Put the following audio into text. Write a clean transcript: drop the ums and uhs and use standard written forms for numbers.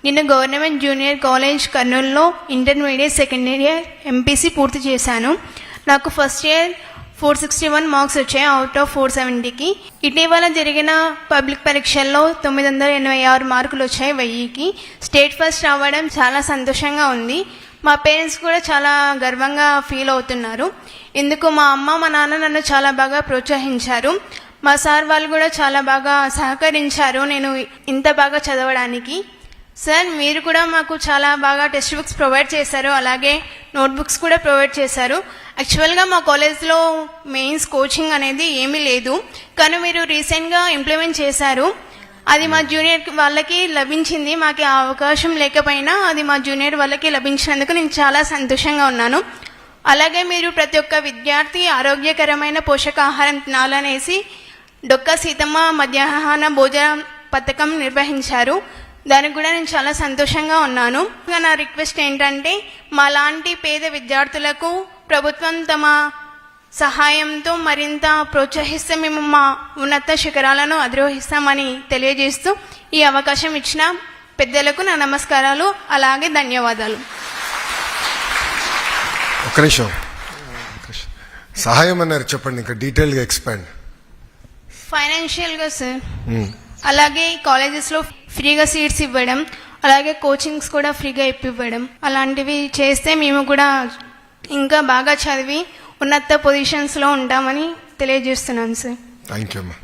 నేను government junior college కర్నూలులో intermediate second year MPC పూర్తి చేశాను. నాకు ఫస్ట్ ఇయర్ 461 మార్క్స్ వచ్చాయి అవుట్ ఆఫ్ 470కి. ఇటీవల జరిగిన పబ్లిక్ పరీక్షల్లో 986 మార్కులు వచ్చాయి 1000కి. స్టేట్ ఫస్ట్ రావడం చాలా సంతోషంగా ఉంది. మా పేరెంట్స్ కూడా చాలా గర్వంగా ఫీల్ అవుతున్నారు. ఇందుకు మా అమ్మ మా నాన్న నన్ను చాలా బాగా ప్రోత్సహించారు. మా సార్ వాళ్ళు కూడా చాలా బాగా సహకరించారు నేను ఇంత బాగా చదవడానికి. సార్ మీరు కూడా మాకు చాలా బాగా టెక్స్ట్ బుక్స్ ప్రొవైడ్ చేశారు, అలాగే నోట్బుక్స్ కూడా ప్రొవైడ్ చేశారు. యాక్చువల్గా మా కాలేజ్లో మెయిన్స్ కోచింగ్ అనేది ఏమీ లేదు, కానీ మీరు రీసెంట్గా ఇంప్లిమెంట్ చేశారు. అది మా జూనియర్ వాళ్ళకి లభించింది. మాకు ఆ అవకాశం లేకపోయినా అది మా జూనియర్ వాళ్ళకి లభించినందుకు నేను చాలా సంతోషంగా ఉన్నాను. అలాగే మీరు ప్రతి ఒక్క విద్యార్థి ఆరోగ్యకరమైన పోషకాహారం తినాలనేసి డొక్కా సీతమ్మ మధ్యాహ్న భోజన పథకం నిర్వహించారు. దానికి కూడా నేను చాలా సంతోషంగా ఉన్నాను. నా రిక్వెస్ట్ ఏంటంటే మా లాంటి పేద విద్యార్థులకు ప్రభుత్వం తమ సహాయంతో మరింత ప్రోత్సహిస్తే మేము మా ఉన్నత శిఖరాలను అధిరోహిస్తామని తెలియజేస్తూ ఈ అవకాశం ఇచ్చిన పెద్దలకు నా నమస్కారాలు, అలాగే ధన్యవాదాలు. ఒక్క నిమిషం, సహాయం అన్నారు, చెప్పండి ఇంకా డీటెయిల్గా ఎక్స్పాండ్. ఫైనాన్షియల్గా సార్, అలాగే కాలేజెస్లో ఫ్రీగా సీట్స్ ఇవ్వడం, అలాగే కోచింగ్స్ కూడా ఫ్రీగా ఇప్పివ్వడం, అలాంటివి చేస్తే మేము కూడా ఇంకా బాగా చదివి ఉన్నత పొజిషన్స్లో ఉంటామని తెలియజేస్తున్నాను సార్. థ్యాంక్ యూ అమ్మా.